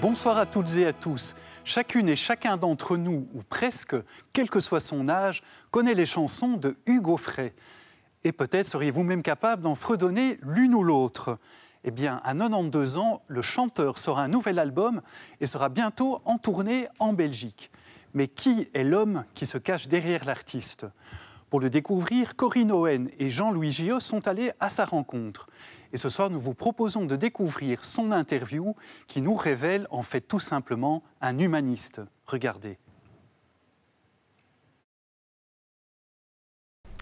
Bonsoir à toutes et à tous. Chacune et chacun d'entre nous, ou presque, quel que soit son âge, connaît les chansons de Hugues Aufray. Et peut-être seriez-vous même capable d'en fredonner l'une ou l'autre. Eh bien, à 92 ans, le chanteur sort un nouvel album et sera bientôt en tournée en Belgique. Mais qui est l'homme qui se cache derrière l'artiste ? Pour le découvrir, Corinne Owen et Jean-Louis Gillot sont allés à sa rencontre. Et ce soir, nous vous proposons de découvrir son interview qui nous révèle en fait tout simplement un humaniste. Regardez.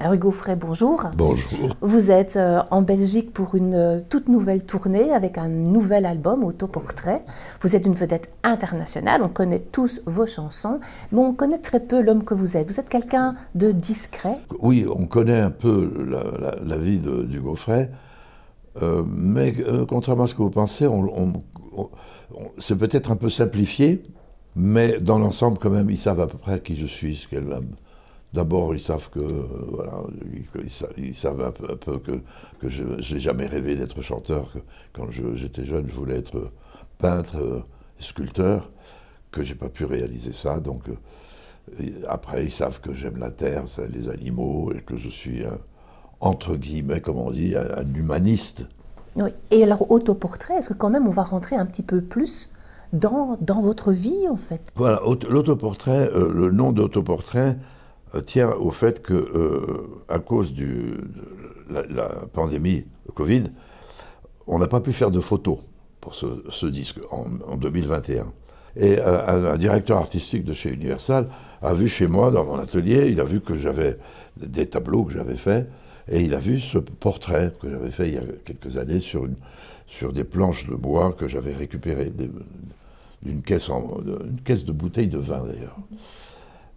Alors Hugues Aufray, bonjour. Bonjour. Vous êtes en Belgique pour une toute nouvelle tournée avec un nouvel album, Autoportrait. Vous êtes une vedette internationale, on connaît tous vos chansons, mais on connaît très peu l'homme que vous êtes. Vous êtes quelqu'un de discret. Oui, on connaît un peu la vie d'Hugues Aufray, mais contrairement à ce que vous pensez, c'est peut-être un peu simplifié, mais dans l'ensemble quand même, ils savent à peu près qui je suis, ce qu'elle aime. D'abord, ils savent que, voilà, ils savent un peu que je n'ai jamais rêvé d'être chanteur, que quand j'étais jeune, je voulais être peintre, sculpteur, que j'ai pas pu réaliser ça. Donc, après, ils savent que j'aime la terre, les animaux, et que je suis, entre guillemets, comme on dit, un humaniste. Oui. Et alors, Autoportrait, est-ce que quand même on va rentrer un petit peu plus dans votre vie, en fait? Voilà, l'autoportrait, le nom d'Autoportrait tient au fait que, à cause de la pandémie de Covid, on n'a pas pu faire de photos pour ce disque en 2021. Et un directeur artistique de chez Universal a vu chez moi, dans mon atelier, il a vu que j'avais des tableaux que j'avais faits, et il a vu ce portrait que j'avais fait il y a quelques années sur des planches de bois que j'avais récupérées d'une caisse de bouteilles de vin d'ailleurs.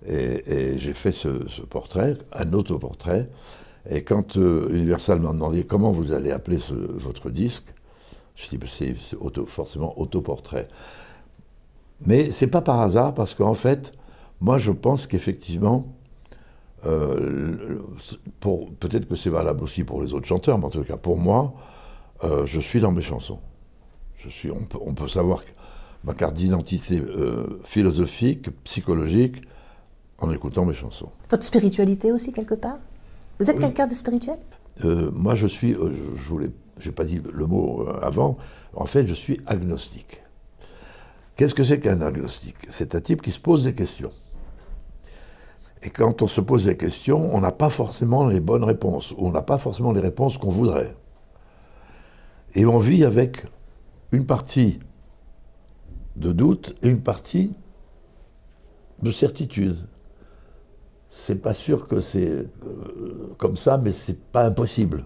Et j'ai fait ce portrait, un autoportrait, et quand Universal m'a demandé comment vous allez appeler votre disque, je dis c'est forcément autoportrait. Mais c'est pas par hasard, parce qu'en fait, moi je pense qu'effectivement, peut-être que c'est valable aussi pour les autres chanteurs, mais en tout cas pour moi, je suis dans mes chansons. On peut savoir ma carte d'identité philosophique, psychologique, en écoutant mes chansons. Votre spiritualité aussi, quelque part? Vous êtes quelqu'un de spirituel? Moi, je suis, j'ai pas dit le mot avant, en fait, je suis agnostique. Qu'est-ce que c'est qu'un agnostique? C'est un type qui se pose des questions. Et quand on se pose des questions, on n'a pas forcément les bonnes réponses, ou on n'a pas forcément les réponses qu'on voudrait. Et on vit avec une partie de doute et une partie de certitude. C'est pas sûr que c'est comme ça, mais c'est pas impossible.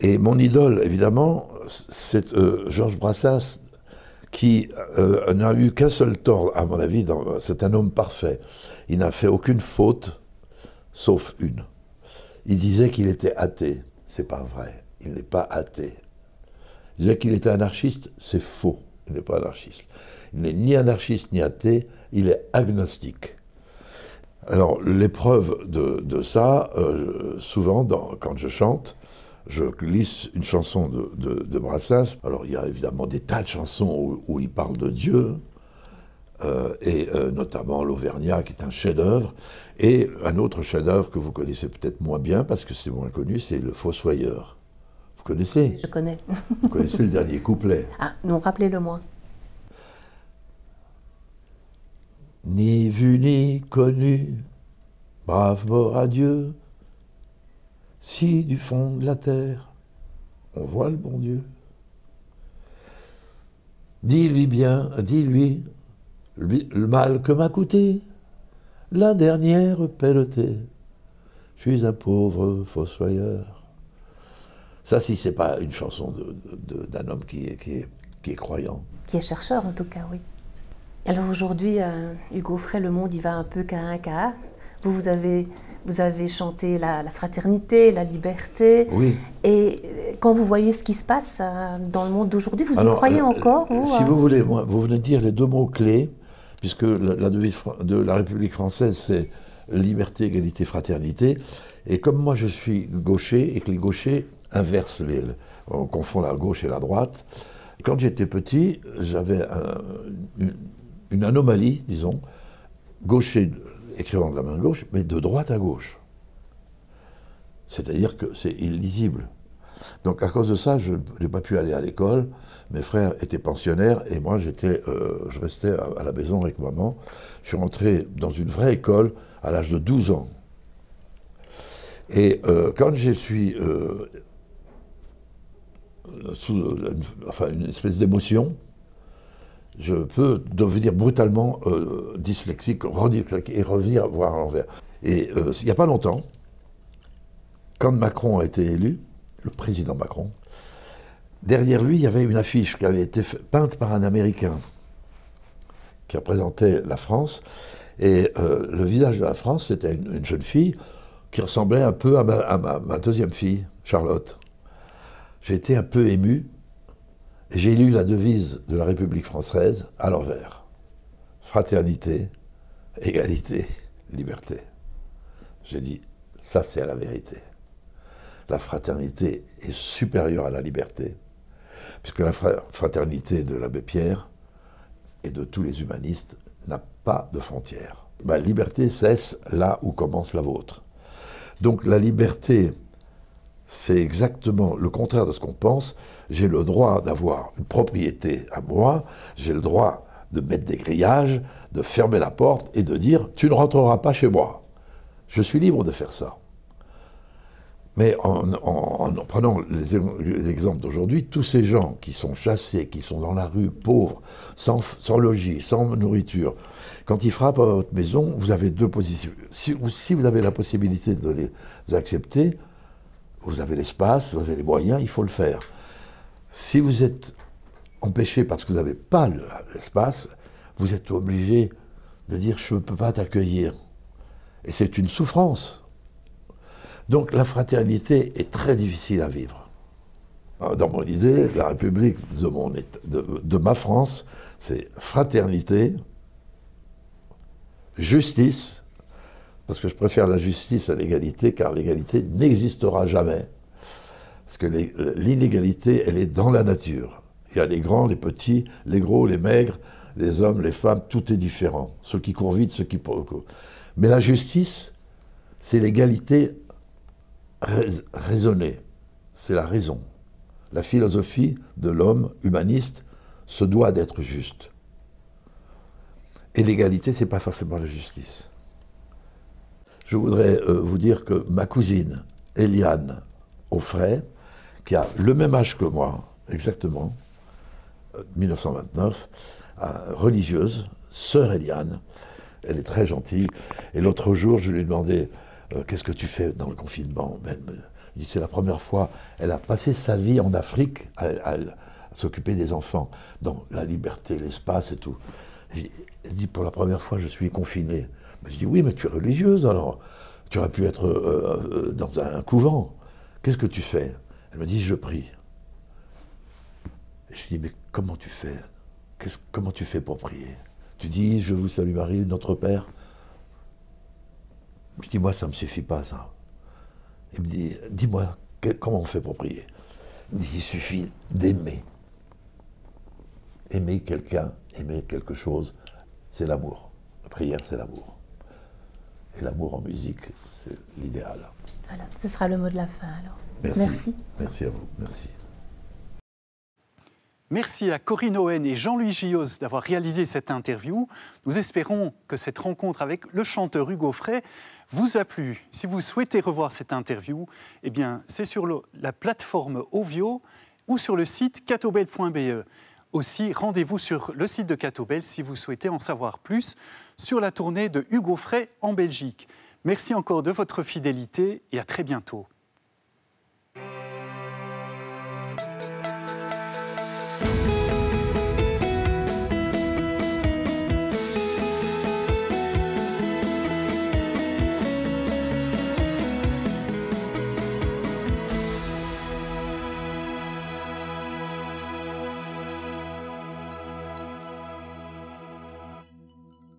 Et mon idole, évidemment, c'est Georges Brassens, qui n'a eu qu'un seul tort, à mon avis, c'est un homme parfait. Il n'a fait aucune faute, sauf une. Il disait qu'il était athée. C'est pas vrai. Il n'est pas athée. Il disait qu'il était anarchiste, c'est faux. Il n'est pas anarchiste. Il n'est ni anarchiste ni athée, il est agnostique. Alors, l'épreuve de ça, souvent, quand je chante, je glisse une chanson de Brassens. Alors, il y a évidemment des tas de chansons où il parle de Dieu, et notamment l'Auvergnat, qui est un chef-d'œuvre, et un autre chef-d'œuvre que vous connaissez peut-être moins bien, parce que c'est moins connu, c'est Le Fossoyeur. Vous connaissez? Je connais. Vous connaissez le dernier couplet? Ah, non, rappelez-le-moi. Ni vu ni connu, brave mort à Dieu, si du fond de la terre, on voit le bon Dieu. Dis-lui bien, dis-lui, le mal que m'a coûté, la dernière pelletée, je suis un pauvre fossoyeur. Ça, si c'est pas une chanson d'un homme qui est croyant. Qui est chercheur, en tout cas, oui. Alors aujourd'hui, Hugues Aufray, le monde y va un peu qu'à un quart. Vous avez chanté la fraternité, la liberté. Oui. Et quand vous voyez ce qui se passe dans le monde d'aujourd'hui, vous y croyez encore Si vous voulez, vous venez de dire les 2 mots clés, puisque la devise de la République française, c'est liberté, égalité, fraternité. Et comme moi je suis gaucher, et que les gauchers inversent, on confond la gauche et la droite, quand j'étais petit, j'avais une anomalie, disons, gaucher écrivant de la main gauche, mais de droite à gauche. C'est-à-dire que c'est illisible. Donc à cause de ça, je n'ai pas pu aller à l'école. Mes frères étaient pensionnaires et moi je restais à la maison avec maman. Je suis rentré dans une vraie école à l'âge de 12 ans. Et quand je suis sous une espèce d'émotion, je peux devenir brutalement dyslexique et revenir voir à l'envers. Et il n'y a pas longtemps, quand Macron a été élu, le président Macron, derrière lui, il y avait une affiche qui avait été peinte par un Américain qui représentait la France. Et le visage de la France, c'était une jeune fille qui ressemblait un peu à ma deuxième fille, Charlotte. J'ai été un peu ému et j'ai lu la devise de la République française à l'envers. Fraternité, égalité, liberté. J'ai dit, ça c'est la vérité. La fraternité est supérieure à la liberté, puisque la fraternité de l'abbé Pierre et de tous les humanistes n'a pas de frontières. La liberté cesse là où commence la vôtre. Donc la liberté, c'est exactement le contraire de ce qu'on pense. J'ai le droit d'avoir une propriété à moi, j'ai le droit de mettre des grillages, de fermer la porte et de dire « tu ne rentreras pas chez moi ». Je suis libre de faire ça. Mais en prenant l'exemple d'aujourd'hui, tous ces gens qui sont chassés, qui sont dans la rue, pauvres, sans logis, sans nourriture, quand ils frappent à votre maison, vous avez 2 positions. Si vous avez la possibilité de les accepter, vous avez l'espace, vous avez les moyens, il faut le faire. Si vous êtes empêché parce que vous n'avez pas l'espace, vous êtes obligé de dire « je ne peux pas t'accueillir ». Et c'est une souffrance. Donc la fraternité est très difficile à vivre. Dans mon idée, la République de ma France, c'est fraternité, justice, parce que je préfère la justice à l'égalité, car l'égalité n'existera jamais. Parce que l'inégalité, elle est dans la nature. Il y a les grands, les petits, les gros, les maigres, les hommes, les femmes, tout est différent. Ceux qui courent vite, ceux qui courent. Mais la justice, c'est l'égalité raisonnée. C'est la raison. La philosophie de l'homme humaniste se doit d'être juste. Et l'égalité, ce n'est pas forcément la justice. Je voudrais vous dire que ma cousine, Eliane Offray, qui a le même âge que moi, exactement, 1929, religieuse, sœur Eliane, elle est très gentille. Et l'autre jour, je lui ai demandé qu'est-ce que tu fais dans le confinement? Elle me dit c'est la première fois. Elle a passé sa vie en Afrique à s'occuper des enfants, dans la liberté, l'espace et tout. Elle dit pour la première fois, je suis confinée. Mais je dis oui, mais tu es religieuse alors. Tu aurais pu être dans un couvent. Qu'est-ce que tu fais? Elle me dit je prie. Et je dis mais comment tu fais? Comment tu fais pour prier? Tu dis je vous salue Marie, notre Père. Je dis moi ça ne me suffit pas ça. Il me dit dis-moi comment on fait pour prier? Il me dit il suffit d'aimer. Aimer quelqu'un, aimer quelque chose, c'est l'amour. La prière, c'est l'amour. Et l'amour en musique, c'est l'idéal. Voilà, ce sera le mot de la fin alors. Merci. Merci. Merci à vous. Merci. Merci à Corinne Owen et Jean-Louis Gioz d'avoir réalisé cette interview. Nous espérons que cette rencontre avec le chanteur Hugo Frey vous a plu. Si vous souhaitez revoir cette interview, eh bien, c'est sur la plateforme Ovio ou sur le site catobel.be. Aussi, rendez-vous sur le site de Catobel si vous souhaitez en savoir plus sur la tournée de Hugo Frey en Belgique. Merci encore de votre fidélité et à très bientôt.